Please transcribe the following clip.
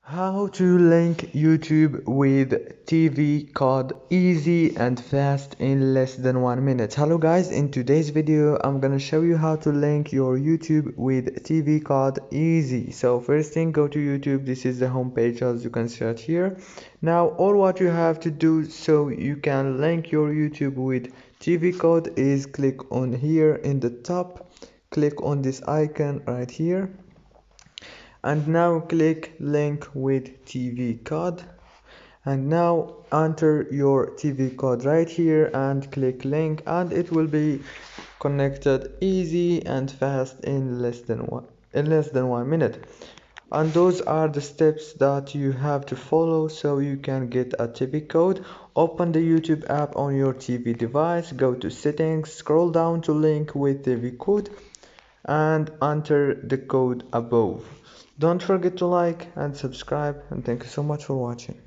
How to link YouTube with TV code easy and fast in less than 1 minute. Hello guys, in today's video I'm gonna show you how to link your YouTube with TV code easy. So first thing, go to YouTube. This is the home page as you can see it here. Now all what you have to do so you can link your YouTube with TV code is click on here in the top, click on this icon right here, and now click link with TV code, and now enter your TV code right here and click link, and it will be connected easy and fast in less than 1 minute. And those are the steps that you have to follow so you can get a TV code. Open the YouTube app on your TV device, go to settings, scroll down to link with TV code, and enter the code above. Don't forget to like and subscribe, and thank you so much for watching.